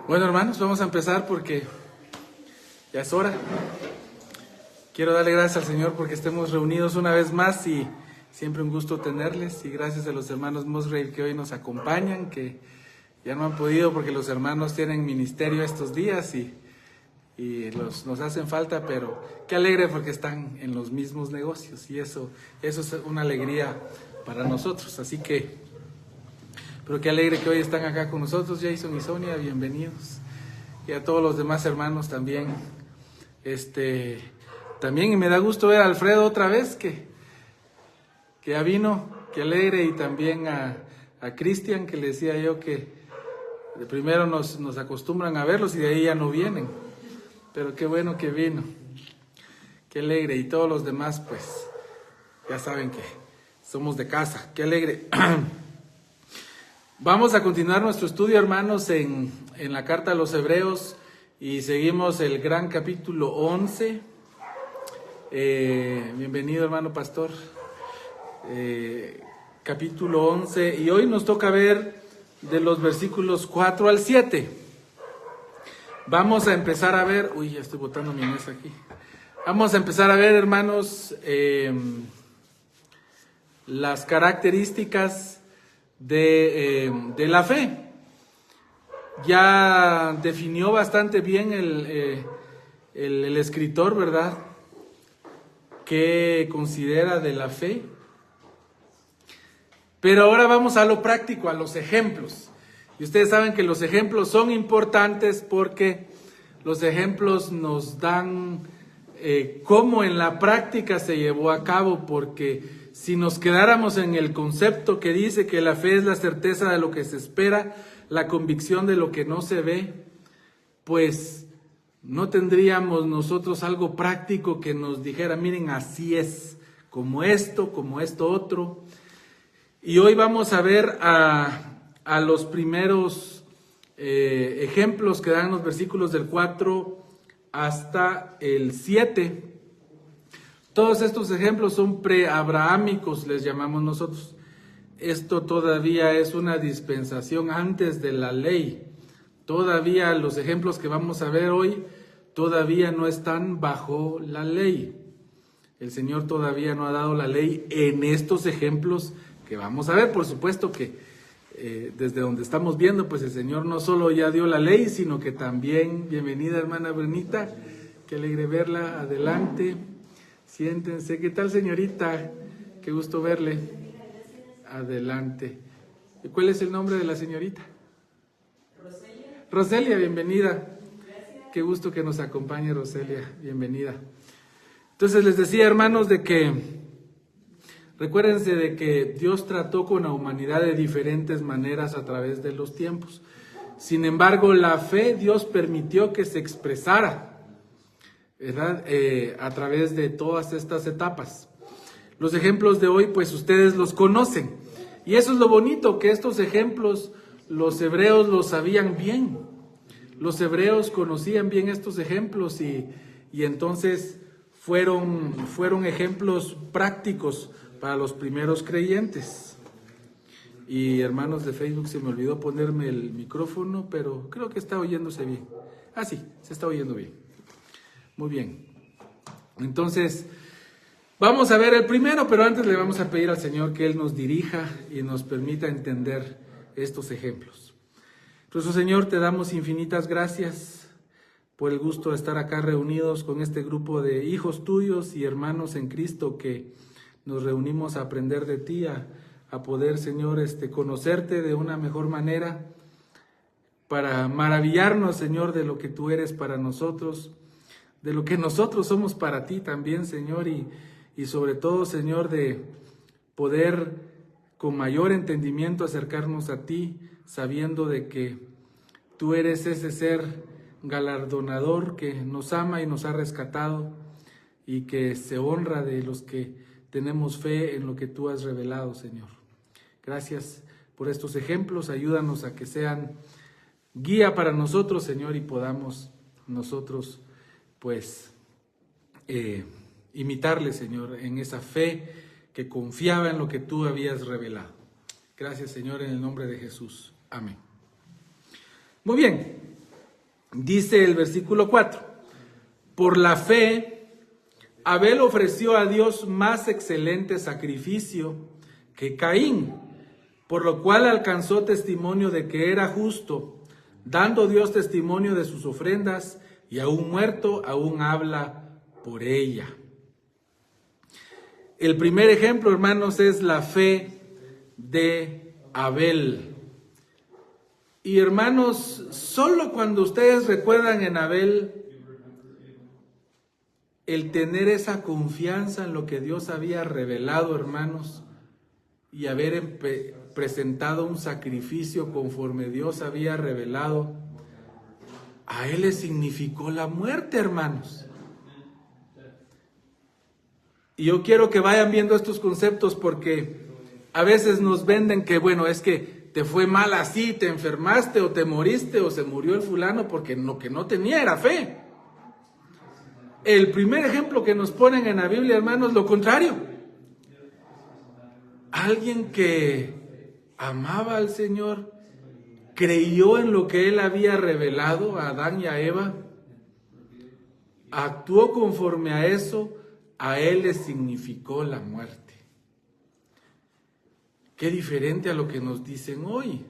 Bueno, hermanos, vamos a empezar porque ya es hora. Quiero darle gracias al Señor porque estemos reunidos una vez más y siempre un gusto tenerles. Y gracias a los hermanos Musgrave que hoy nos acompañan, que ya no han podido porque los hermanos tienen ministerio estos días y nos hacen falta, pero qué alegre porque están en los mismos negocios y eso es una alegría para nosotros. Así que, pero qué alegre que hoy están acá con nosotros, Jason y Sonia, bienvenidos. Y a todos los demás hermanos también. También me da gusto ver a Alfredo otra vez, que ya vino, qué alegre, y también a Cristian, que le decía yo que de primero nos acostumbran a verlos y de ahí ya no vienen. Pero qué bueno que vino, qué alegre, y todos los demás pues ya saben que somos de casa, qué alegre. Vamos a continuar nuestro estudio, hermanos, en la carta a los Hebreos y seguimos el gran capítulo 11. Bienvenido, hermano pastor. Capítulo 11, y hoy nos toca ver de los versículos 4 al 7. Vamos a empezar a ver, ya estoy botando mi mesa aquí. Vamos a empezar a ver, hermanos, las características de la fe. Ya definió bastante bien el escritor, ¿verdad?, qué considera de la fe. Pero ahora vamos a lo práctico, a los ejemplos. Y ustedes saben que los ejemplos son importantes porque los ejemplos nos dan cómo en la práctica se llevó a cabo, porque si nos quedáramos en el concepto que dice que la fe es la certeza de lo que se espera, la convicción de lo que no se ve, pues no tendríamos nosotros algo práctico que nos dijera, miren, así es, como esto otro. Y hoy vamos a ver a los primeros ejemplos que dan los versículos del 4 hasta el 7. Todos estos ejemplos son preabrahámicos, les llamamos nosotros. Esto todavía es una dispensación antes de la ley. Todavía los ejemplos que vamos a ver hoy todavía no están bajo la ley. El Señor todavía no ha dado la ley en estos ejemplos que vamos a ver. Por supuesto que desde donde estamos viendo, pues el Señor no solo ya dio la ley, sino que también, bienvenida hermana Bernita, qué alegre verla, adelante, siéntense. ¿Qué tal, señorita? Qué gusto verle. Adelante. ¿Y cuál es el nombre de la señorita? Roselia. Roselia, bienvenida. Gracias. Qué gusto que nos acompañe, Roselia, bienvenida. Entonces les decía, hermanos, de que recuérdense de que Dios trató con la humanidad de diferentes maneras a través de los tiempos. Sin embargo, la fe Dios permitió que se expresara, ¿verdad?, a través de todas estas etapas. Los ejemplos de hoy, pues ustedes los conocen. Y eso es lo bonito, que estos ejemplos los hebreos los sabían bien. Los hebreos conocían bien estos ejemplos y entonces fueron ejemplos prácticos para los primeros creyentes. Y hermanos de Facebook, se me olvidó ponerme el micrófono, pero creo que está oyéndose bien. Ah, sí, se está oyendo bien. Muy bien. Entonces, vamos a ver el primero, pero antes le vamos a pedir al Señor que Él nos dirija y nos permita entender estos ejemplos. Entonces, Señor, te damos infinitas gracias por el gusto de estar acá reunidos con este grupo de hijos tuyos y hermanos en Cristo que nos reunimos a aprender de ti, a poder, Señor, conocerte de una mejor manera, para maravillarnos, Señor, de lo que tú eres para nosotros, de lo que nosotros somos para ti también, Señor, y sobre todo, Señor, de poder con mayor entendimiento acercarnos a ti, sabiendo de que tú eres ese ser galardonador que nos ama y nos ha rescatado y que se honra de los que tenemos fe en lo que tú has revelado, Señor. Gracias por estos ejemplos, ayúdanos a que sean guía para nosotros, Señor, y podamos nosotros, pues, imitarle, Señor, en esa fe que confiaba en lo que tú habías revelado. Gracias, Señor, en el nombre de Jesús. Amén. Muy bien. Dice el versículo 4, por la fe, Abel ofreció a Dios más excelente sacrificio que Caín, por lo cual alcanzó testimonio de que era justo, dando Dios testimonio de sus ofrendas, y aún muerto, aún habla por ella. El primer ejemplo, hermanos, es la fe de Abel. Y hermanos, solo cuando ustedes recuerdan en Abel el tener esa confianza en lo que Dios había revelado, hermanos, y haber presentado un sacrificio conforme Dios había revelado, a él le significó la muerte, hermanos. Y yo quiero que vayan viendo estos conceptos porque a veces nos venden que, bueno, es que te fue mal así, te enfermaste o te moriste o se murió el fulano porque lo que no tenía era fe. El primer ejemplo que nos ponen en la Biblia, hermanos, lo contrario. Alguien que amaba al Señor, creyó en lo que Él había revelado a Adán y a Eva, actuó conforme a eso, a él le significó la muerte. Qué diferente a lo que nos dicen hoy.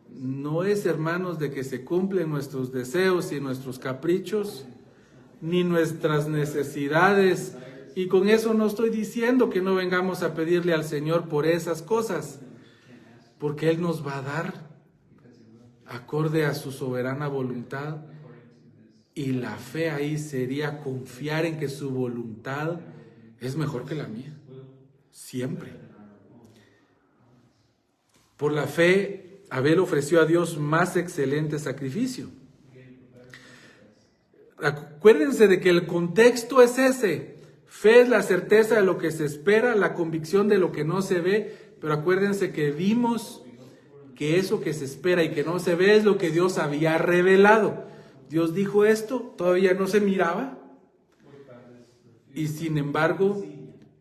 No es, hermanos, de que se cumplen nuestros deseos y nuestros caprichos, ni nuestras necesidades. Y con eso no estoy diciendo que no vengamos a pedirle al Señor por esas cosas, porque Él nos va a dar acorde a su soberana voluntad. Y la fe ahí sería confiar en que su voluntad es mejor que la mía, siempre. Por la fe, Abel ofreció a Dios más excelente sacrificio. Acuérdense de que el contexto es ese. Fe es la certeza de lo que se espera, la convicción de lo que no se ve, pero acuérdense que vimos que eso que se espera y que no se ve es lo que Dios había revelado. Dios dijo esto, todavía no se miraba, y sin embargo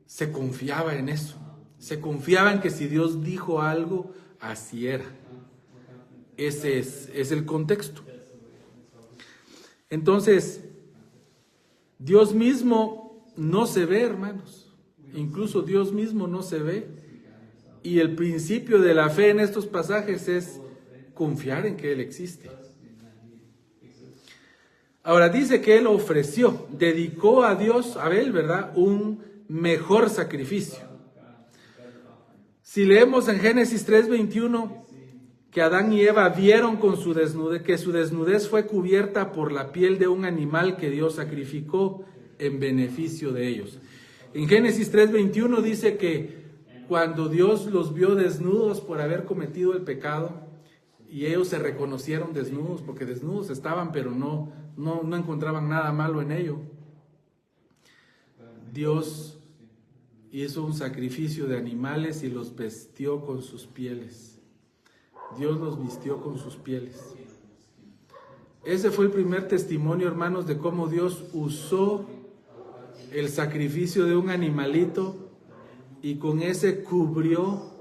se confiaba en eso. Se confiaba en que si Dios dijo algo, así era. Ese es el contexto. Entonces, Dios mismo no se ve, hermanos. Incluso Dios mismo no se ve. Y el principio de la fe en estos pasajes es confiar en que Él existe. Ahora dice que él ofreció, dedicó a Dios, a Abel, ¿verdad?, un mejor sacrificio. Si leemos en Génesis 3:21 que Adán y Eva vieron con su desnudez, que su desnudez fue cubierta por la piel de un animal que Dios sacrificó en beneficio de ellos. En Génesis 3:21 dice que cuando Dios los vio desnudos por haber cometido el pecado, y ellos se reconocieron desnudos, porque desnudos estaban, pero no encontraban nada malo en ello. Dios hizo un sacrificio de animales y los vistió con sus pieles. Dios los vistió con sus pieles. Ese fue el primer testimonio, hermanos, de cómo Dios usó el sacrificio de un animalito y con ese cubrió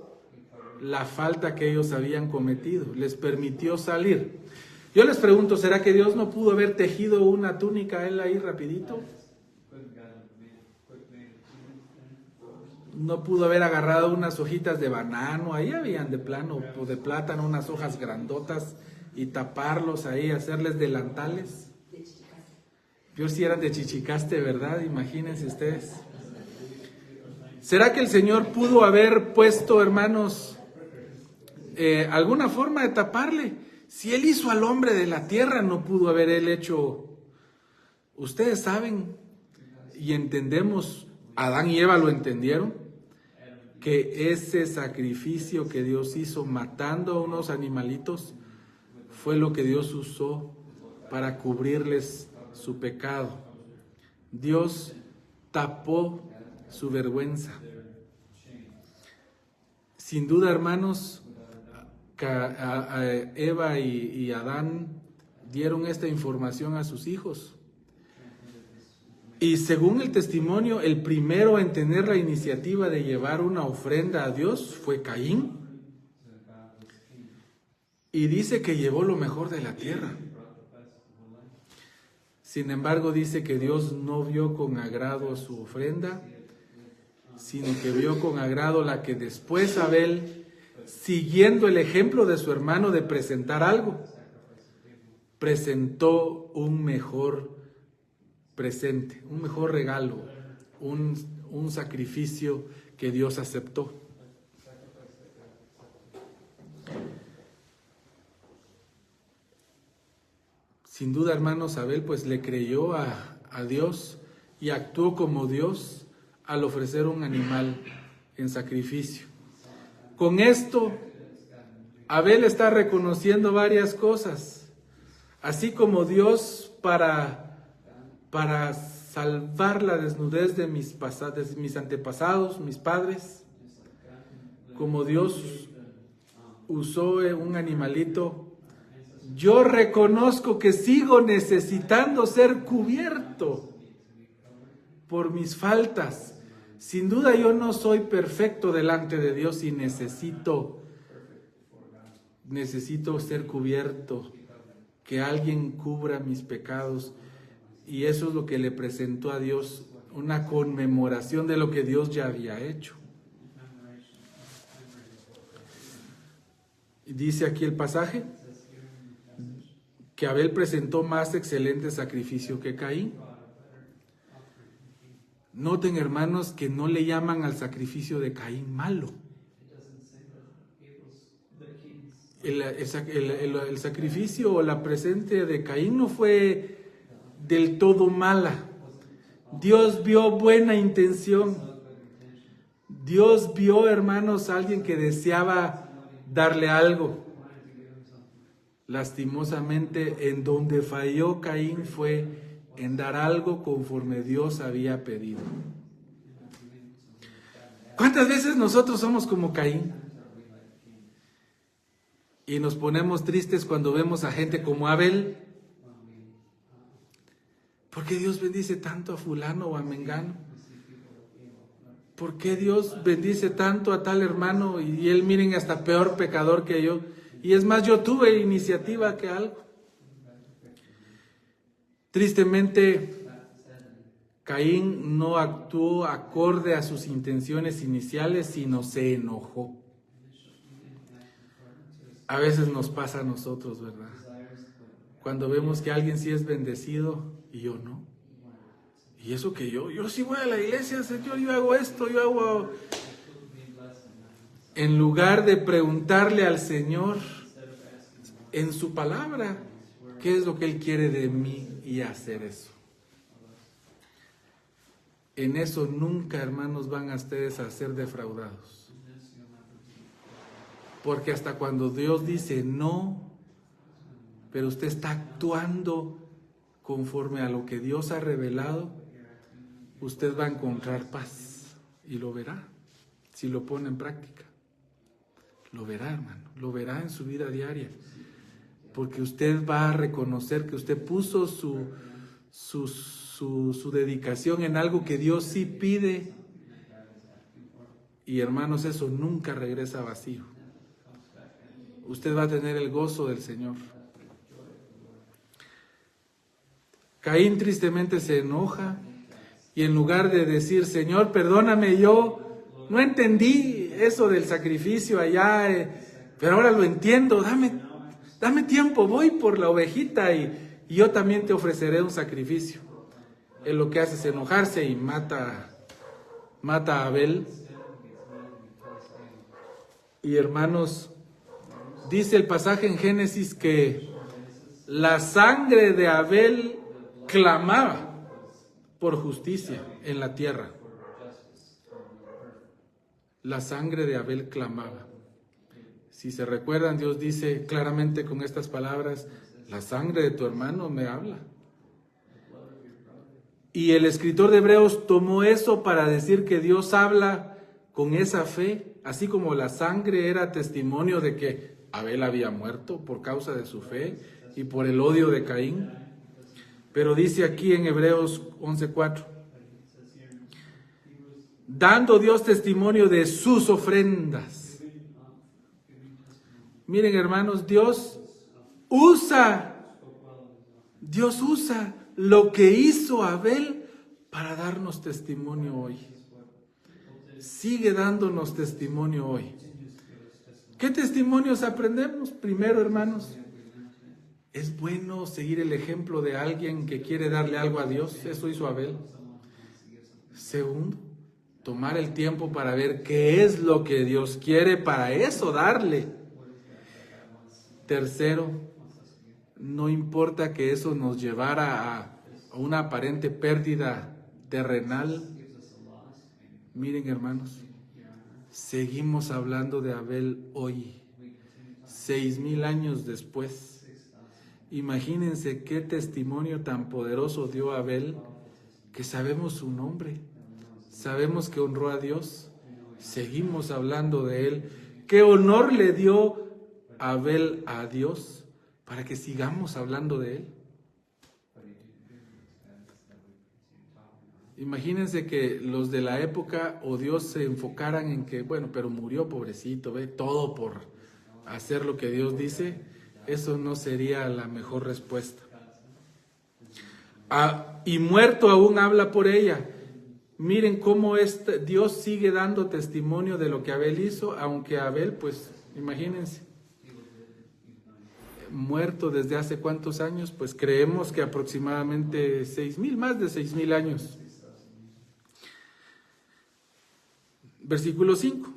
la falta que ellos habían cometido, les permitió salir. Yo les pregunto, ¿será que Dios no pudo haber tejido una túnica a él ahí rapidito? No pudo haber agarrado unas hojitas de banano, ahí habían de plano, o de plátano, unas hojas grandotas, y taparlos ahí, hacerles delantales. Yo si eran de chichicaste, ¿verdad? Imagínense ustedes. ¿Será que el Señor pudo haber puesto, hermanos, alguna forma de taparle? Si Él hizo al hombre de la tierra, no pudo haber Él hecho. Ustedes saben y entendemos, Adán y Eva lo entendieron, que ese sacrificio que Dios hizo matando a unos animalitos fue lo que Dios usó para cubrirles su pecado. Dios tapó su vergüenza. Sin duda, hermanos, Eva y Adán dieron esta información a sus hijos. Y según el testimonio, el primero en tener la iniciativa de llevar una ofrenda a Dios fue Caín. Y dice que llevó lo mejor de la tierra. Sin embargo, dice que Dios no vio con agrado su ofrenda, sino que vio con agrado la que después Abel, siguiendo el ejemplo de su hermano de presentar algo, presentó un mejor presente, un mejor regalo, un sacrificio que Dios aceptó. Sin duda, hermanos, Abel pues le creyó a Dios y actuó como Dios al ofrecer un animal en sacrificio. Con esto, Abel está reconociendo varias cosas, así como Dios para salvar la desnudez de mis antepasados, mis padres, como Dios usó un animalito. Yo reconozco que sigo necesitando ser cubierto por mis faltas. Sin duda yo no soy perfecto delante de Dios y necesito ser cubierto, que alguien cubra mis pecados. Y eso es lo que le presentó a Dios, una conmemoración de lo que Dios ya había hecho. Y dice aquí el pasaje que Abel presentó más excelente sacrificio que Caín. Noten, hermanos, que no le llaman al sacrificio de Caín malo. El sacrificio o la presente de Caín no fue del todo mala. Dios vio buena intención. Dios vio, hermanos, a alguien que deseaba darle algo. Lastimosamente, en donde falló Caín fue en dar algo conforme Dios había pedido. ¿Cuántas veces nosotros somos como Caín? Y nos ponemos tristes cuando vemos a gente como Abel. ¿Por qué Dios bendice tanto a fulano o a mengano? ¿Por qué Dios bendice tanto a tal hermano y él, miren, hasta peor pecador que yo? Y es más, yo tuve iniciativa que algo. Tristemente, Caín no actuó acorde a sus intenciones iniciales, sino se enojó. A veces nos pasa a nosotros, ¿verdad? Cuando vemos que alguien sí es bendecido y yo no. Y eso que yo sí voy a la iglesia, Señor, yo hago esto, yo hago... En lugar de preguntarle al Señor en su palabra, ¿qué es lo que Él quiere de mí? Y hacer eso. En eso nunca, hermanos, van a ustedes a ser defraudados. Porque hasta cuando Dios dice no, pero usted está actuando conforme a lo que Dios ha revelado, usted va a encontrar paz y lo verá, si lo pone en práctica. Lo verá, hermano, lo verá en su vida diaria, porque usted va a reconocer que usted puso su dedicación en algo que Dios sí pide, y hermanos, eso nunca regresa vacío. Usted va a tener el gozo del Señor. Caín tristemente se enoja y en lugar de decir, Señor, perdóname, yo no entendí eso del sacrificio allá, pero ahora lo entiendo, dame tiempo, voy por la ovejita y yo también te ofreceré un sacrificio. Él lo que hace es enojarse y mata a Abel. Y hermanos, dice el pasaje en Génesis que la sangre de Abel clamaba por justicia en la tierra. La sangre de Abel clamaba. Si se recuerdan, Dios dice claramente con estas palabras, la sangre de tu hermano me habla. Y el escritor de Hebreos tomó eso para decir que Dios habla con esa fe, así como la sangre era testimonio de que Abel había muerto por causa de su fe y por el odio de Caín. Pero dice aquí en Hebreos 11:4, dando Dios testimonio de sus ofrendas. Miren, hermanos, Dios usa lo que hizo Abel para darnos testimonio hoy. Sigue dándonos testimonio hoy. ¿Qué testimonios aprendemos? Primero, hermanos, es bueno seguir el ejemplo de alguien que quiere darle algo a Dios. Eso hizo Abel. Segundo, tomar el tiempo para ver qué es lo que Dios quiere para eso darle. Tercero, no importa que eso nos llevara a una aparente pérdida terrenal. Miren, hermanos, seguimos hablando de Abel hoy, 6,000 años después. Imagínense qué testimonio tan poderoso dio Abel, que sabemos su nombre, sabemos que honró a Dios, seguimos hablando de él. ¿Qué honor le dio Abel a Dios para que sigamos hablando de él? Imagínense que los de la época o Dios se enfocaran en que, bueno, pero murió pobrecito, ve, todo por hacer lo que Dios dice. Eso no sería la mejor respuesta. Y muerto aún habla por ella. Miren cómo Dios sigue dando testimonio de lo que Abel hizo, aunque Abel, pues, imagínense, muerto desde hace cuántos años, pues creemos que aproximadamente 6,000, más de 6,000 años. Versículo 5.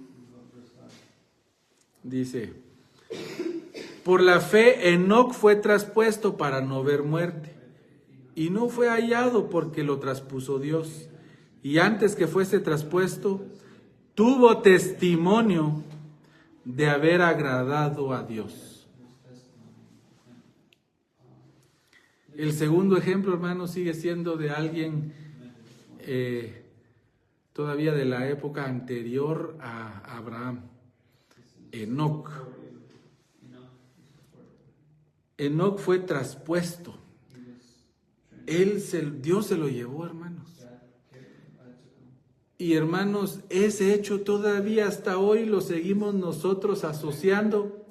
Dice: por la fe Enoc fue traspuesto para no ver muerte, y no fue hallado porque lo traspuso Dios. Y antes que fuese traspuesto, tuvo testimonio de haber agradado a Dios. El segundo ejemplo, hermanos, sigue siendo de alguien todavía de la época anterior a Abraham, Enoc. Enoc fue traspuesto. Dios se lo llevó, hermanos. Y hermanos, ese hecho todavía hasta hoy lo seguimos nosotros asociando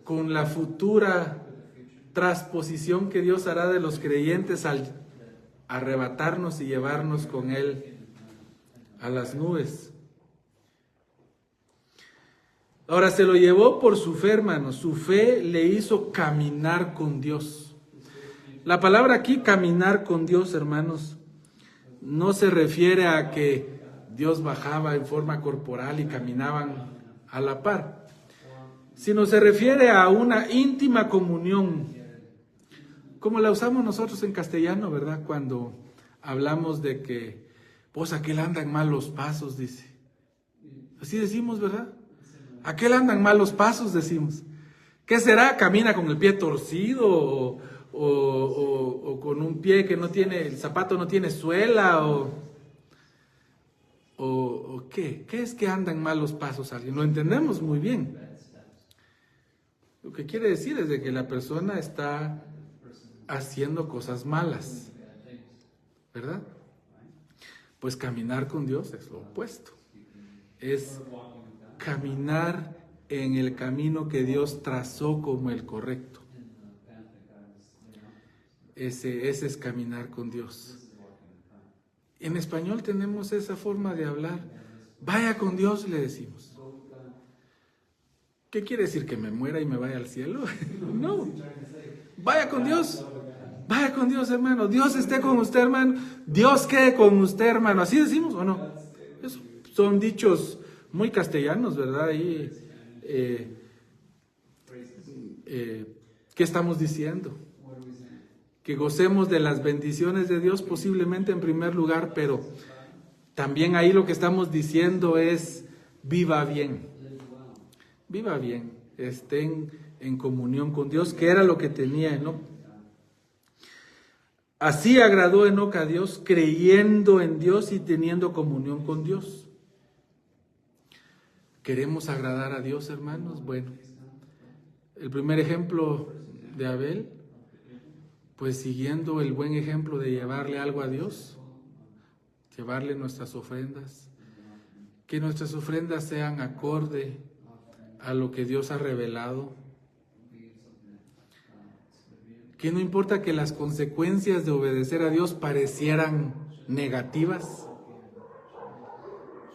con la futura transposición que Dios hará de los creyentes al arrebatarnos y llevarnos con Él a las nubes. Ahora, se lo llevó por su fe, hermanos. Su fe le hizo caminar con Dios. La palabra aquí, caminar con Dios, hermanos, no se refiere a que Dios bajaba en forma corporal y caminaban a la par, sino se refiere a una íntima comunión, como la usamos nosotros en castellano, ¿verdad? Cuando hablamos de que, pues aquel anda en malos pasos, dice. Así decimos, ¿verdad? Aquel anda en malos pasos, decimos. ¿Qué será? ¿Camina con el pie torcido o con un pie que no tiene, el zapato no tiene suela o qué? ¿Qué es que anda en malos pasos alguien? Lo entendemos muy bien. Lo que quiere decir es de que la persona está haciendo cosas malas, ¿verdad? Pues caminar con Dios es lo opuesto. Es caminar en el camino que Dios trazó como el correcto. Ese es caminar con Dios. En español tenemos esa forma de hablar. Vaya con Dios, le decimos. ¿Qué quiere decir? ¿Que me muera y me vaya al cielo? No. Vaya con Dios. Vaya con Dios, hermano. Dios esté con usted, hermano. Dios quede con usted, hermano. ¿Así decimos o no? Esos son dichos muy castellanos, ¿verdad? Y, ¿qué estamos diciendo? Que gocemos de las bendiciones de Dios, posiblemente en primer lugar, pero también ahí lo que estamos diciendo es: viva bien. Viva bien. Estén en comunión con Dios, que era lo que tenía Enoc. Así agradó Enoc a Dios, creyendo en Dios y teniendo comunión con Dios. ¿Queremos agradar a Dios, hermanos? Bueno, el primer ejemplo de Abel, pues siguiendo el buen ejemplo de llevarle algo a Dios, llevarle nuestras ofrendas, que nuestras ofrendas sean acorde a lo que Dios ha revelado, que no importa que las consecuencias de obedecer a Dios parecieran negativas.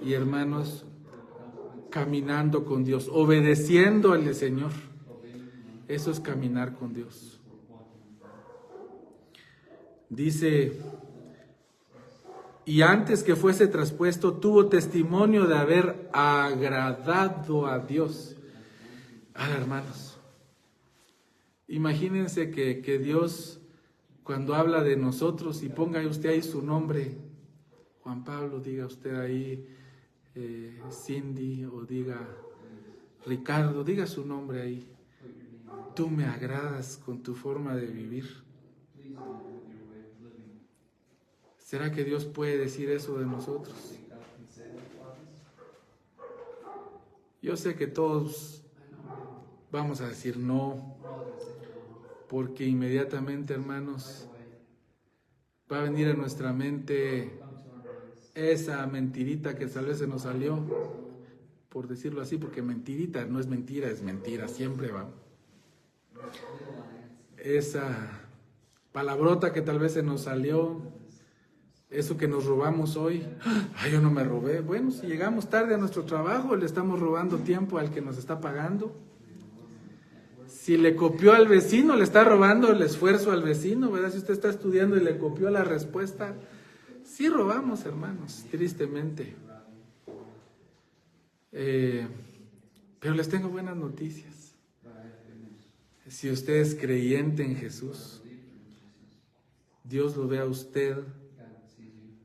Y hermanos, caminando con Dios, obedeciendo al Señor, eso es caminar con Dios. Dice, y antes que fuese traspuesto, tuvo testimonio de haber agradado a Dios. Hermanos, imagínense que Dios, cuando habla de nosotros, y ponga usted ahí su nombre, Juan Pablo, diga usted ahí, Cindy, o diga Ricardo, diga su nombre ahí. Tú me agradas con tu forma de vivir. ¿Será que Dios puede decir eso de nosotros? Yo sé que todos vamos a decir no, porque inmediatamente, hermanos, va a venir a nuestra mente esa mentirita que tal vez se nos salió, por decirlo así, porque mentirita no es mentira, siempre va. Esa palabrota que tal vez se nos salió, eso que nos robamos hoy. Yo no me robé. Bueno, si llegamos tarde a nuestro trabajo, le estamos robando tiempo al que nos está pagando. Si le copió al vecino, le está robando el esfuerzo al vecino, ¿verdad? Si usted está estudiando y le copió la respuesta, sí robamos, hermanos, tristemente. Pero les tengo buenas noticias. Si usted es creyente en Jesús, Dios lo ve a usted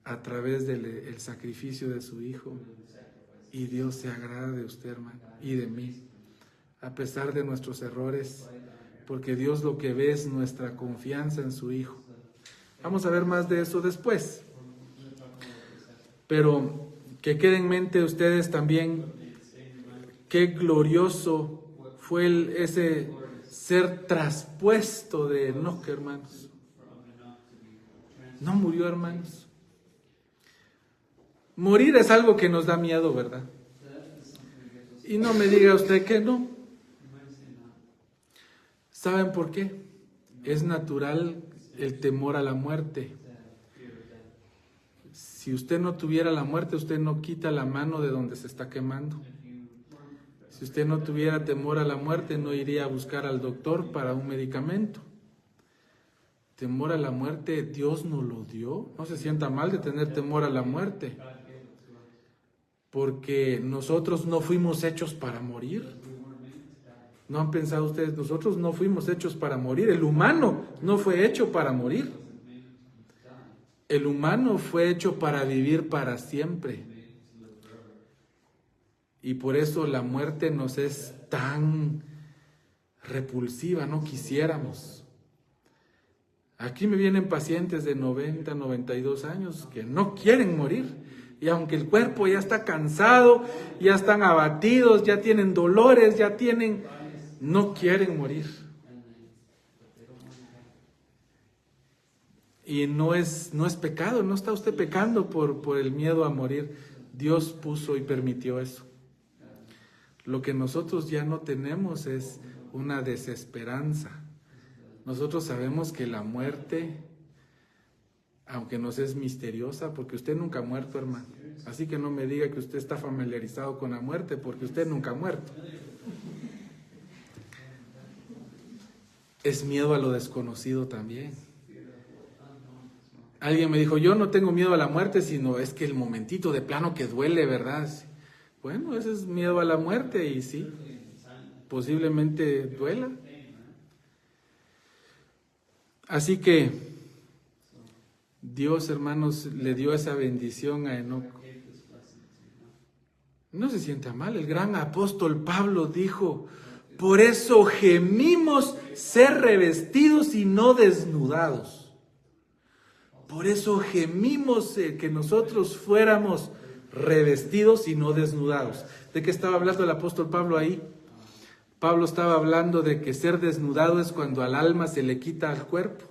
a través del sacrificio de su Hijo, y Dios se agrada de usted, hermano, y de mí, a pesar de nuestros errores, porque Dios lo que ve es nuestra confianza en su Hijo. Vamos a ver más de eso después, pero que quede en mente ustedes también qué glorioso fue ese ser traspuesto de Enoc, hermanos. No murió, hermanos. Morir es algo que nos da miedo, ¿verdad? Y no me diga usted que no. ¿Saben por qué? Es natural el temor a la muerte. Si usted no tuviera la muerte, usted no quita la mano de donde se está quemando. Si usted no tuviera temor a la muerte, no iría a buscar al doctor para un medicamento. Temor a la muerte, Dios nos lo dio. No se sienta mal de tener temor a la muerte, porque nosotros no fuimos hechos para morir. ¿No han pensado ustedes? Nosotros no fuimos hechos para morir. El humano no fue hecho para morir. El humano fue hecho para vivir para siempre. Y por eso la muerte nos es tan repulsiva, no quisiéramos. Aquí me vienen pacientes de 90, 92 años que no quieren morir. Y aunque el cuerpo ya está cansado, ya están abatidos, ya tienen dolores, no quieren morir. Y no es pecado, no está usted pecando por el miedo a morir. Dios puso y permitió eso. Lo que nosotros ya no tenemos es una desesperanza. Nosotros sabemos que la muerte, aunque nos es misteriosa, porque usted nunca ha muerto, hermano. Así que no me diga que usted está familiarizado con la muerte, porque usted nunca ha muerto. Es miedo a lo desconocido también. Alguien me dijo, yo no tengo miedo a la muerte, sino es que el momentito de plano que duele, ¿verdad? Bueno, ese es miedo a la muerte, y sí, posiblemente duela. Así que Dios, hermanos, le dio esa bendición a Enoc. No se sienta mal, el gran apóstol Pablo dijo, por eso gemimos ser revestidos y no desnudados. Por eso gemimos que nosotros fuéramos revestidos y no desnudados. ¿De qué estaba hablando el apóstol Pablo ahí? Pablo estaba hablando de que ser desnudado es cuando al alma se le quita al cuerpo.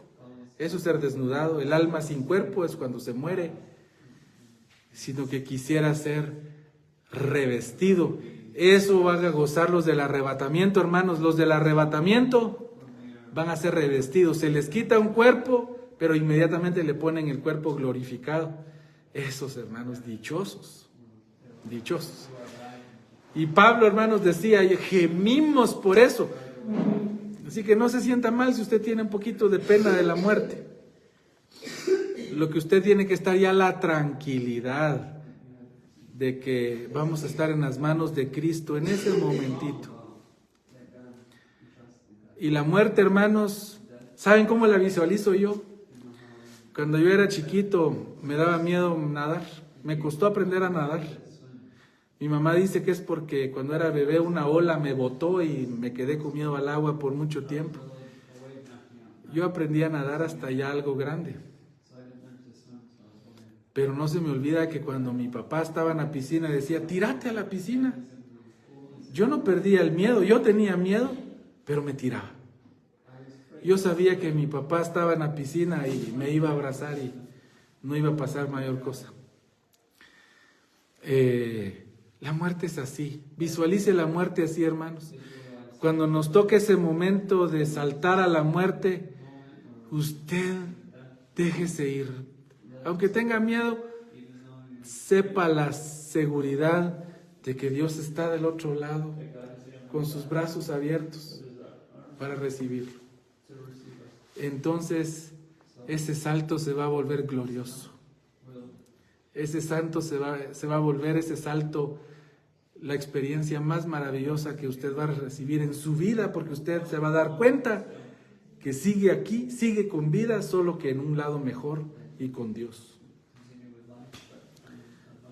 Eso es ser desnudado. El alma sin cuerpo es cuando se muere. Sino que quisiera ser revestido. Eso van a gozar los del arrebatamiento, hermanos. Los del arrebatamiento van a ser revestidos. Se les quita un cuerpo, pero inmediatamente le ponen el cuerpo glorificado. Esos hermanos, dichosos, dichosos. Y Pablo, hermanos, decía, gemimos por eso. Así que no se sienta mal si usted tiene un poquito de pena de la muerte. Lo que usted tiene que estar ya la tranquilidad de que vamos a estar en las manos de Cristo en ese momentito. Y la muerte, hermanos, ¿saben cómo la visualizo yo? Cuando yo era chiquito me daba miedo nadar, me costó aprender a nadar. Mi mamá dice que es porque cuando era bebé una ola me botó y me quedé con miedo al agua por mucho tiempo. Yo aprendí a nadar hasta ya algo grande. Pero no se me olvida que cuando mi papá estaba en la piscina decía, tírate a la piscina. Yo no perdía el miedo, yo tenía miedo, pero me tiraba. Yo sabía que mi papá estaba en la piscina y me iba a abrazar y no iba a pasar mayor cosa. La muerte es así. Visualice la muerte así, hermanos. Cuando nos toque ese momento de saltar a la muerte, usted déjese ir. Aunque tenga miedo, sepa la seguridad de que Dios está del otro lado, con sus brazos abiertos para recibirlo. Entonces, ese salto se va a volver glorioso. Ese salto se va a volver, ese salto, la experiencia más maravillosa que usted va a recibir en su vida, porque usted se va a dar cuenta que sigue aquí, sigue con vida, solo que en un lado mejor y con Dios.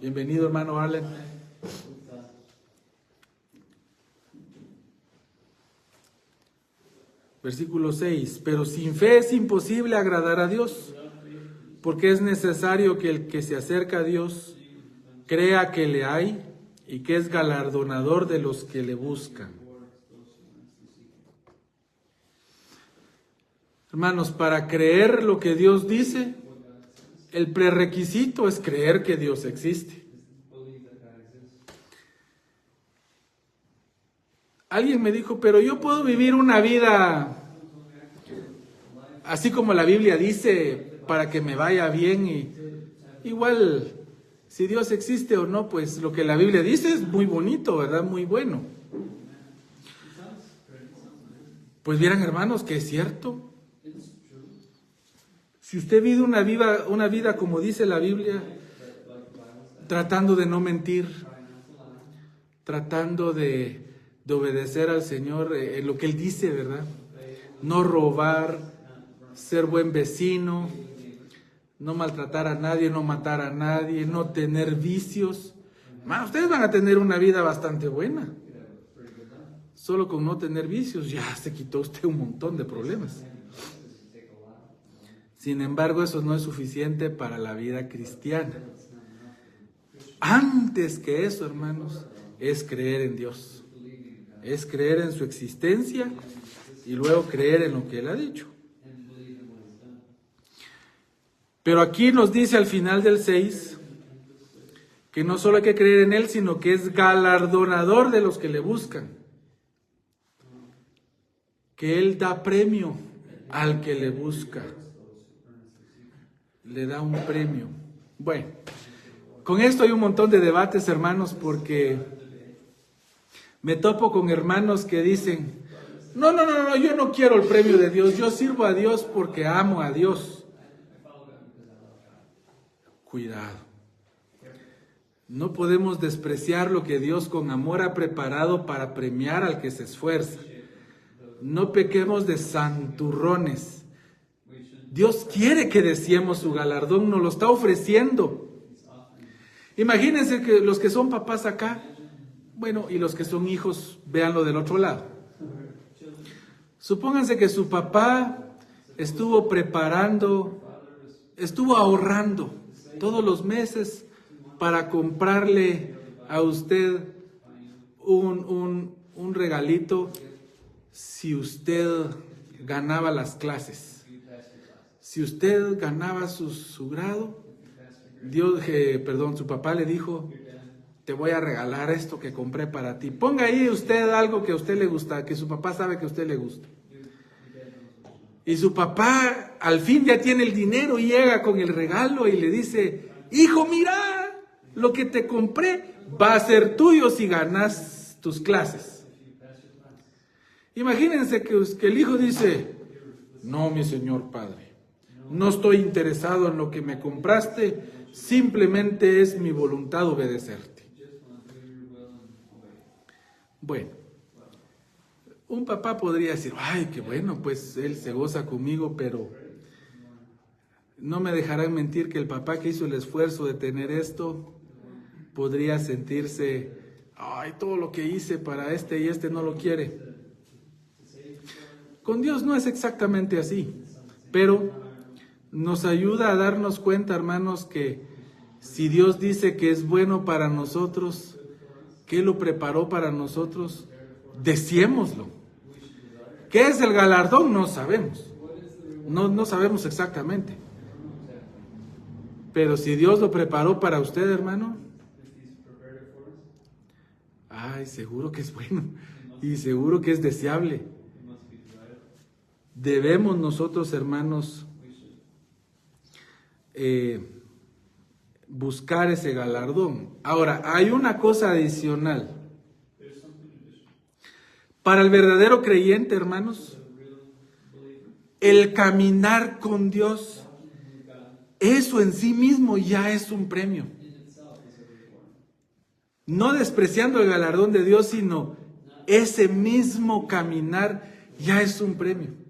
Bienvenido, hermano Arlen. Versículo 6. Pero sin fe es imposible agradar a Dios, porque es necesario que el que se acerca a Dios crea que le hay y que es galardonador de los que le buscan. Hermanos, para creer lo que Dios dice, el prerequisito es creer que Dios existe. Alguien me dijo, pero yo puedo vivir una vida así como la Biblia dice, para que me vaya bien, y igual, si Dios existe o no, pues lo que la Biblia dice es muy bonito, ¿verdad? Muy bueno. Pues vieran, hermanos, que es cierto. Si usted vive una vida como dice la Biblia, tratando de no mentir, tratando de obedecer al Señor en lo que Él dice, ¿verdad? No robar, ser buen vecino, no maltratar a nadie, no matar a nadie, no tener vicios. Ustedes van a tener una vida bastante buena. Solo con no tener vicios ya se quitó usted un montón de problemas. Sin embargo, eso no es suficiente para la vida cristiana. Antes que eso, hermanos, es creer en Dios. Es creer en su existencia y luego creer en lo que Él ha dicho. Pero aquí nos dice al final del 6 que no solo hay que creer en Él, sino que es galardonador de los que le buscan. Que Él da premio al que le busca. Le da un premio. Bueno, con esto hay un montón de debates, hermanos, porque me topo con hermanos que dicen, no, yo no quiero el premio de Dios, yo sirvo a Dios porque amo a Dios. Cuidado. No podemos despreciar lo que Dios con amor ha preparado para premiar al que se esfuerza. No pequemos de santurrones. Dios quiere que deseemos su galardón, nos lo está ofreciendo. Imagínense que los que son papás acá, bueno, y los que son hijos, véanlo del otro lado. Supónganse que su papá estuvo ahorrando todos los meses para comprarle a usted un regalito si usted ganaba las clases. Si usted ganaba su grado, su papá le dijo, te voy a regalar esto que compré para ti. Ponga ahí usted algo que a usted le gusta, que su papá sabe que a usted le gusta. Y su papá al fin ya tiene el dinero y llega con el regalo y le dice, hijo, mira, lo que te compré va a ser tuyo si ganas tus clases. Imagínense que el hijo dice, no, mi señor padre, no estoy interesado en lo que me compraste, simplemente es mi voluntad obedecerte. Bueno, un papá podría decir, ay, qué bueno, pues él se goza conmigo, pero no me dejarán mentir que el papá que hizo el esfuerzo de tener esto, podría sentirse, ay, todo lo que hice para este y este no lo quiere. Con Dios no es exactamente así, pero nos ayuda a darnos cuenta, hermanos, que si Dios dice que es bueno para nosotros, que lo preparó para nosotros, deseémoslo. ¿Qué es el galardón? No sabemos. No sabemos exactamente. Pero si Dios lo preparó para usted, hermano, ay, seguro que es bueno y seguro que es deseable. Debemos nosotros, hermanos, buscar ese galardón. Ahora, hay una cosa adicional. Para el verdadero creyente, hermanos, el caminar con Dios, eso en sí mismo ya es un premio. No despreciando el galardón de Dios, sino ese mismo caminar ya es un premio.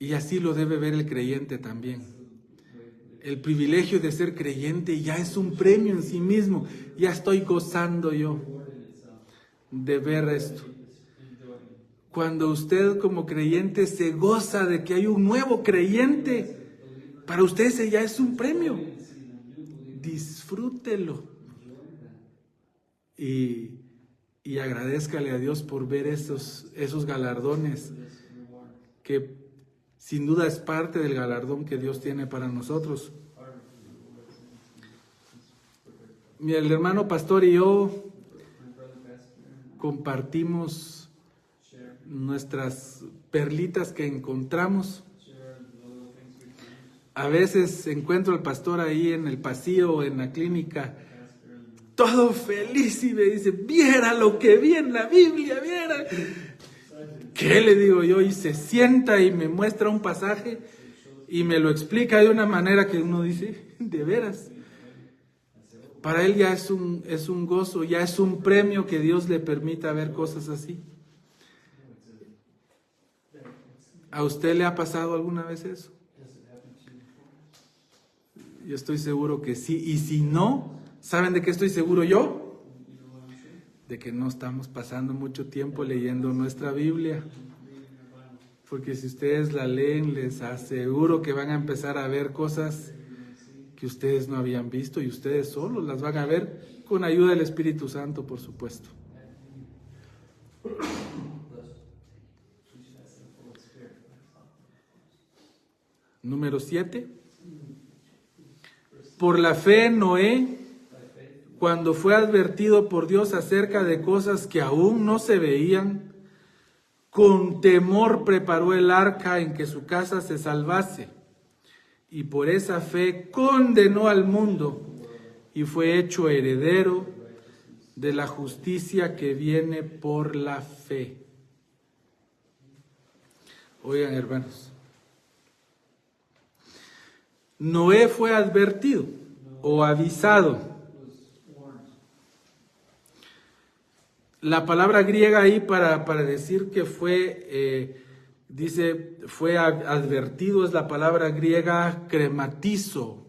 Y así lo debe ver el creyente también. El privilegio de ser creyente ya es un premio en sí mismo. Ya estoy gozando yo de ver esto. Cuando usted como creyente se goza de que hay un nuevo creyente, para usted ese ya es un premio. Disfrútelo. Y agradézcale a Dios por ver esos galardones que sin duda es parte del galardón que Dios tiene para nosotros. Mira, el hermano pastor y yo compartimos nuestras perlitas que encontramos. A veces encuentro al pastor ahí en el pasillo, en la clínica, todo feliz y me dice, viera lo que vi en la Biblia, viera. ¿Qué le digo yo? Y se sienta y me muestra un pasaje y me lo explica de una manera que uno dice, de veras. Para él ya es un gozo, ya es un premio que Dios le permita ver cosas así. ¿A usted le ha pasado alguna vez eso? Yo estoy seguro que sí. Y si no, ¿saben de qué estoy seguro yo? De que no estamos pasando mucho tiempo leyendo nuestra Biblia. Porque si ustedes la leen, les aseguro que van a empezar a ver cosas que ustedes no habían visto y ustedes solos las van a ver con ayuda del Espíritu Santo, por supuesto. Número 7. Por la fe, Noé, cuando fue advertido por Dios acerca de cosas que aún no se veían, con temor preparó el arca en que su casa se salvase, y por esa fe condenó al mundo y fue hecho heredero de la justicia que viene por la fe. Oigan, hermanos, Noé fue advertido o avisado. La palabra griega ahí para decir que fue, fue advertido, es la palabra griega crematizo.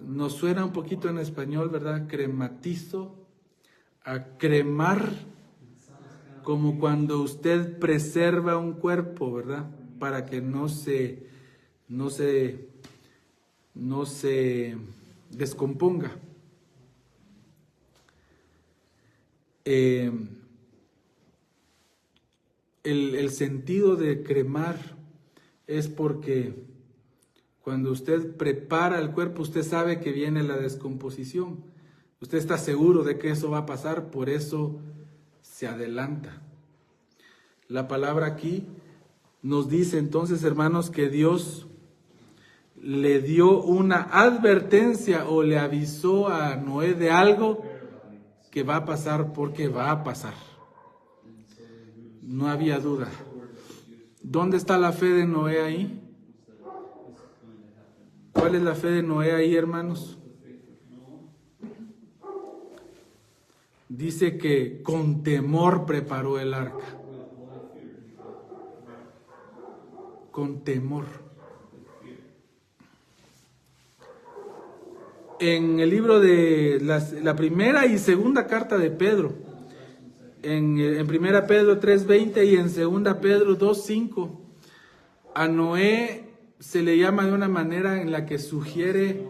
Nos suena un poquito en español, ¿verdad? Crematizo, a cremar, como cuando usted preserva un cuerpo, ¿verdad? Para que no se descomponga. El sentido de cremar es porque cuando usted prepara el cuerpo, usted sabe que viene la descomposición. Usted está seguro de que eso va a pasar, por eso se adelanta. La palabra aquí nos dice entonces, hermanos, que Dios le dio una advertencia o le avisó a Noé de algo que va a pasar porque va a pasar. No había duda. ¿Dónde está la fe de Noé ahí? ¿Cuál es la fe de Noé ahí, hermanos? Dice que con temor preparó el arca. Con temor. En el libro de la primera y segunda carta de Pedro, en primera Pedro 3:20 y en segunda Pedro 2:5, a Noé se le llama de una manera en la que sugiere,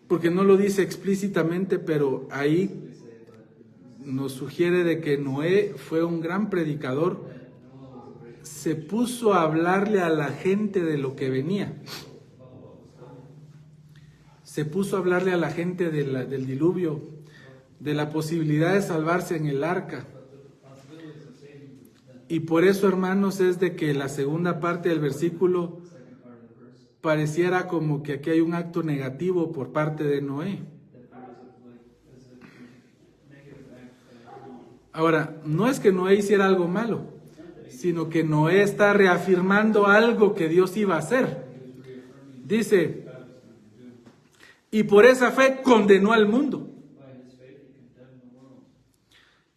porque no lo dice explícitamente, pero ahí nos sugiere de que Noé fue un gran predicador. Se puso a hablarle a la gente de lo que venía. Se puso a hablarle a la gente del diluvio, de la posibilidad de salvarse en el arca. Y por eso, hermanos, es de que la segunda parte del versículo pareciera como que aquí hay un acto negativo por parte de Noé. Ahora, no es que Noé hiciera algo malo, sino que Noé está reafirmando algo que Dios iba a hacer. Dice, y por esa fe condenó al mundo.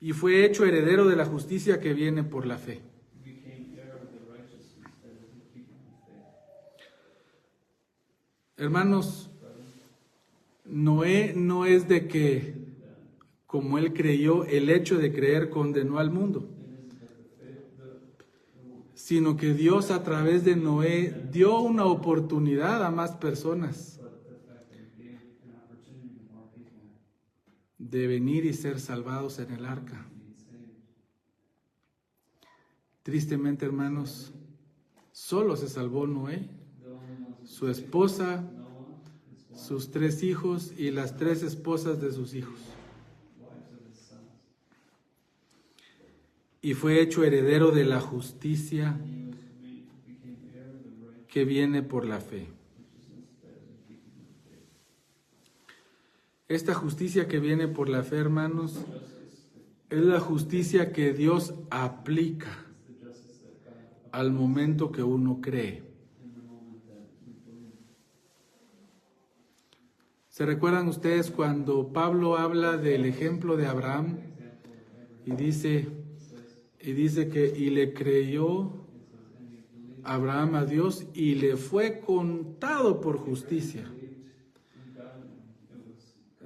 Y fue hecho heredero de la justicia que viene por la fe. Hermanos, Noé no es de que, como él creyó, el hecho de creer condenó al mundo, sino que Dios a través de Noé dio una oportunidad a más personas de venir y ser salvados en el arca. Tristemente, hermanos, solo se salvó Noé, su esposa, sus 3 hijos y las 3 esposas de sus hijos. Y fue hecho heredero de la justicia que viene por la fe. Esta justicia que viene por la fe, hermanos, es la justicia que Dios aplica al momento que uno cree. ¿Se recuerdan ustedes cuando Pablo habla del ejemplo de Abraham? Y dice que y le creyó Abraham a Dios y le fue contado por justicia.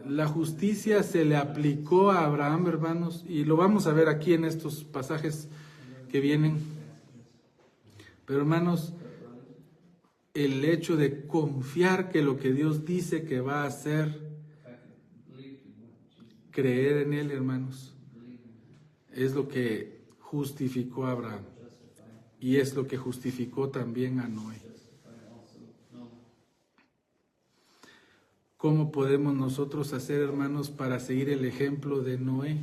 La justicia se le aplicó a Abraham, hermanos, y lo vamos a ver aquí en estos pasajes que vienen. Pero, hermanos, el hecho de confiar que lo que Dios dice que va a hacer, creer en Él, hermanos, es lo que justificó a Abraham y es lo que justificó también a Noé. ¿Cómo podemos nosotros hacer, hermanos, para seguir el ejemplo de Noé?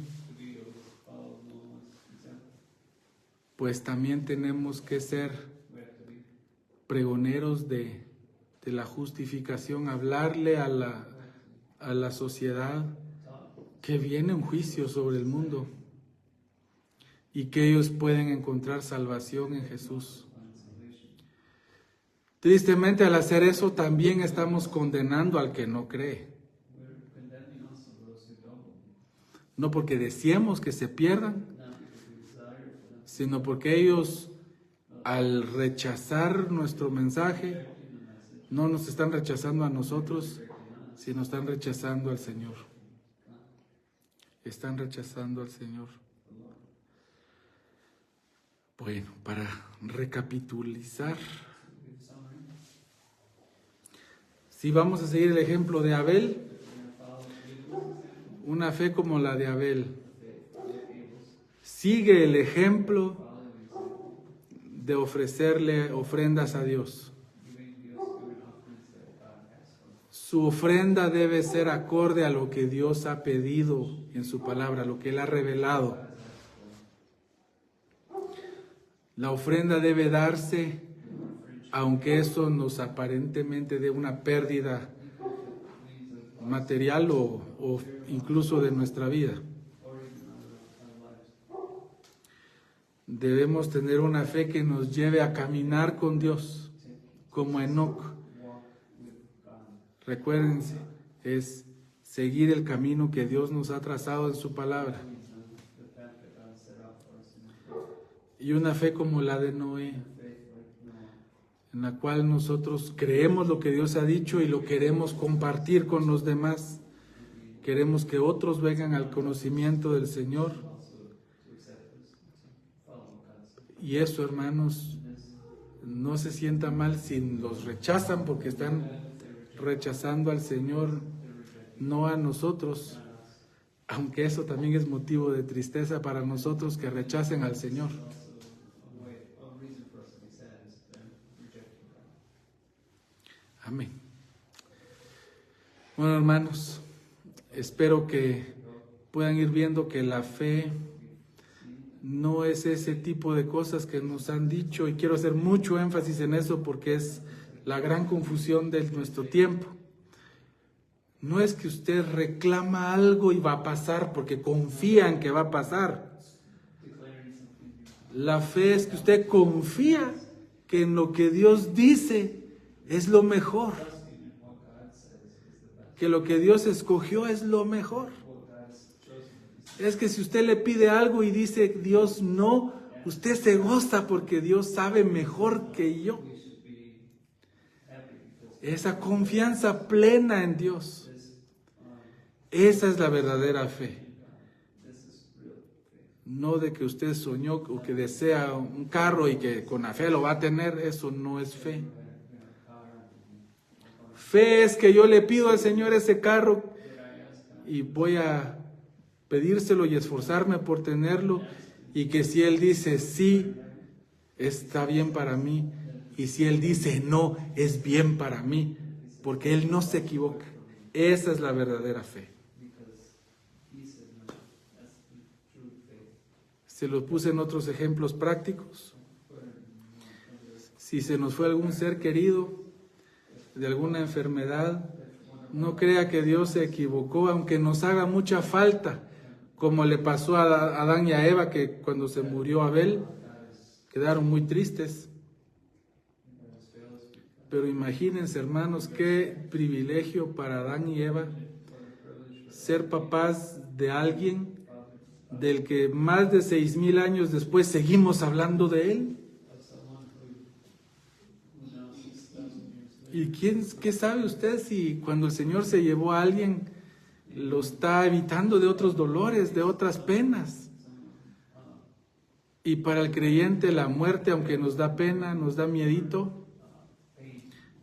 Pues también tenemos que ser pregoneros de la justificación, hablarle a la sociedad que viene un juicio sobre el mundo y que ellos pueden encontrar salvación en Jesús. Tristemente, al hacer eso también estamos condenando al que no cree. No porque deseemos que se pierdan, sino porque ellos, al rechazar nuestro mensaje, no nos están rechazando a nosotros, sino están rechazando al Señor. Están rechazando al Señor. Bueno, para recapitulizar, si vamos a seguir el ejemplo de Abel, una fe como la de Abel, sigue el ejemplo de ofrecerle ofrendas a Dios. Su ofrenda debe ser acorde a lo que Dios ha pedido en su palabra, lo que Él ha revelado. La ofrenda debe darse, aunque eso nos aparentemente dé una pérdida material o incluso de nuestra vida. Debemos tener una fe que nos lleve a caminar con Dios, como Enoc. Recuérdense, es seguir el camino que Dios nos ha trazado en su palabra. Y una fe como la de Noé, en la cual nosotros creemos lo que Dios ha dicho y lo queremos compartir con los demás. Queremos que otros vengan al conocimiento del Señor. Y eso, hermanos, no se sienta mal si los rechazan, porque están rechazando al Señor, no a nosotros, aunque eso también es motivo de tristeza para nosotros que rechacen al Señor. Amén. Bueno, hermanos, espero que puedan ir viendo que la fe no es ese tipo de cosas que nos han dicho, y quiero hacer mucho énfasis en eso porque es la gran confusión de nuestro tiempo. No es que usted reclama algo y va a pasar porque confía en que va a pasar. La fe es que usted confía que en lo que Dios dice es lo mejor, que lo que Dios escogió es lo mejor. Es que si usted le pide algo y dice Dios no, usted se goza porque Dios sabe mejor que yo. Esa confianza plena en Dios, esa es la verdadera fe. No de que usted soñó o que desea un carro y que con la fe lo va a tener, eso no es fe. Fe es que yo le pido al Señor ese carro y voy a pedírselo y esforzarme por tenerlo, y que si Él dice sí, está bien para mí, y si Él dice no, es bien para mí, porque Él no se equivoca. Esa es la verdadera fe. Se los puse en otros ejemplos prácticos. Si se nos fue algún ser querido de alguna enfermedad, no crea que Dios se equivocó, aunque nos haga mucha falta, como le pasó a Adán y a Eva, que cuando se murió Abel, quedaron muy tristes. Pero imagínense, hermanos, qué privilegio para Adán y Eva ser papás de alguien del que más de 6,000 años después seguimos hablando de él. ¿Y qué sabe usted si cuando el Señor se llevó a alguien, lo está evitando de otros dolores, de otras penas? Y para el creyente la muerte, aunque nos da pena, nos da miedito,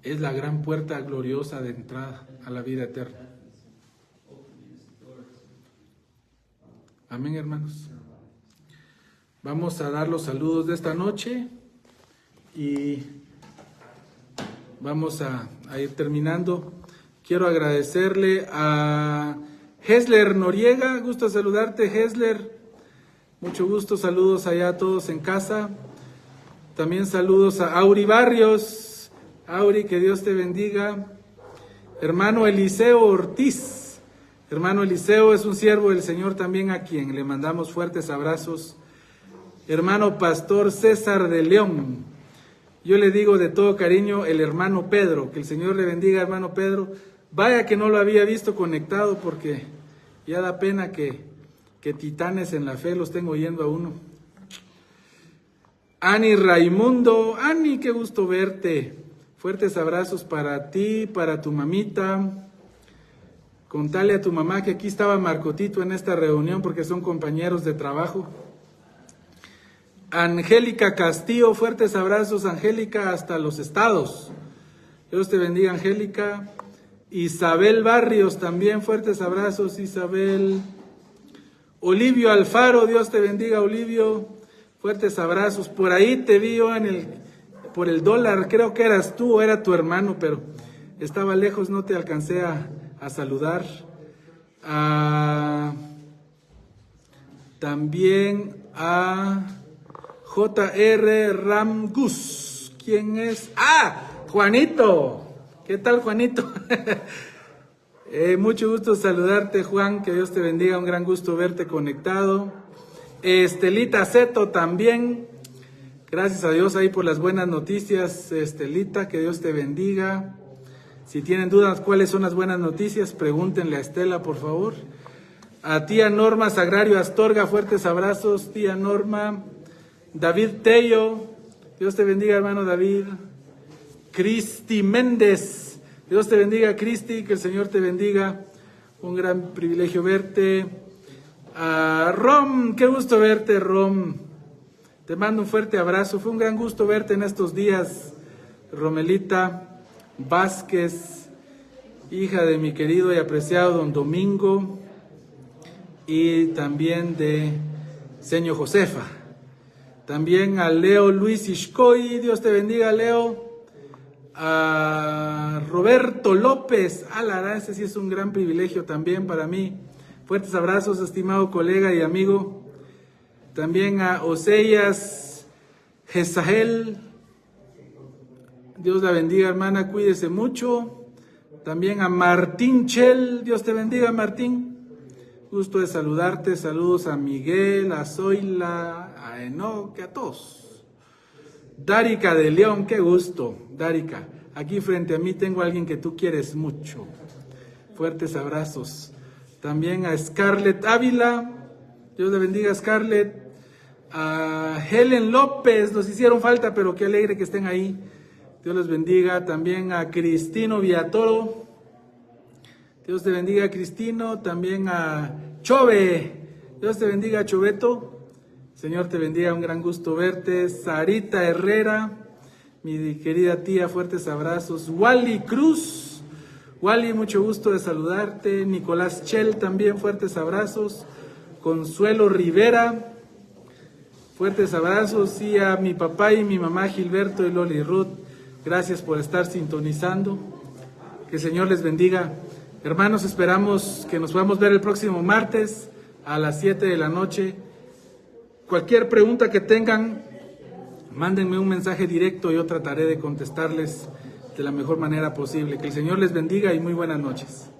es la gran puerta gloriosa de entrada a la vida eterna. Amén, hermanos. Vamos a dar los saludos de esta noche y vamos a ir terminando. Quiero agradecerle a Hesler Noriega. Gusto saludarte, Hesler. Mucho gusto. Saludos allá a todos en casa. También saludos a Auri Barrios. Auri, que Dios te bendiga. Hermano Eliseo Ortiz. Hermano Eliseo es un siervo del Señor también, a quien le mandamos fuertes abrazos. Hermano Pastor César de León. Yo le digo de todo cariño el hermano Pedro. Que el Señor le bendiga, hermano Pedro. Vaya que no lo había visto conectado, porque ya da pena que titanes en la fe los tengo oyendo a uno. Ani Raimundo. Ani, qué gusto verte. Fuertes abrazos para ti, para tu mamita. Contale a tu mamá que aquí estaba Marcotito en esta reunión porque son compañeros de trabajo. Angélica Castillo, fuertes abrazos, Angélica, hasta los estados. Dios te bendiga, Angélica. Isabel Barrios también, fuertes abrazos, Isabel. Olivio Alfaro, Dios te bendiga, Olivio. Fuertes abrazos. Por ahí te vi yo por el dólar, creo que eras tú o era tu hermano, pero estaba lejos, no te alcancé a saludar. También a J.R. Ramgus. ¿Quién es? ¡Ah! Juanito. ¿Qué tal, Juanito? Mucho gusto saludarte, Juan. Que Dios te bendiga. Un gran gusto verte conectado. Estelita Zeto también. Gracias a Dios ahí por las buenas noticias, Estelita. Que Dios te bendiga. Si tienen dudas cuáles son las buenas noticias, pregúntenle a Estela, por favor. A tía Norma Sagrario Astorga, fuertes abrazos, tía Norma. David Tello, Dios te bendiga, hermano David. Cristi Méndez, Dios te bendiga, Cristi, que el Señor te bendiga. Un gran privilegio verte. Rom, qué gusto verte, Rom. Te mando un fuerte abrazo. Fue un gran gusto verte en estos días, Romelita Vázquez, hija de mi querido y apreciado don Domingo, y también de señor Josefa. También a Leo Luis Ishkoy, Dios te bendiga, Leo. A Roberto López, ese sí es un gran privilegio también para mí. Fuertes abrazos, estimado colega y amigo. También a Oseas Jezahel, Dios la bendiga, hermana, cuídese mucho. También a Martín Chel, Dios te bendiga, Martín. Gusto de saludarte. Saludos a Miguel, a Zoila, a Enoque, a todos. Dárica de León, qué gusto, Dárica. Aquí frente a mí tengo a alguien que tú quieres mucho. Fuertes abrazos. También a Scarlett Ávila, Dios le bendiga, Scarlett. A Helen López, nos hicieron falta, pero qué alegre que estén ahí. Dios les bendiga. También a Cristino Villatoro. Dios te bendiga, Cristino. También a Chove. Dios te bendiga, Choveto. Señor te bendiga, un gran gusto verte. Sarita Herrera, mi querida tía, fuertes abrazos. Wally Cruz. Wally, mucho gusto de saludarte. Nicolás Chel también, fuertes abrazos. Consuelo Rivera, fuertes abrazos. Y a mi papá y mi mamá Gilberto y Loli Ruth. Gracias por estar sintonizando. Que el Señor les bendiga. Hermanos, esperamos que nos podamos ver el próximo martes a las 7 de la noche. Cualquier pregunta que tengan, mándenme un mensaje directo y yo trataré de contestarles de la mejor manera posible. Que el Señor les bendiga y muy buenas noches.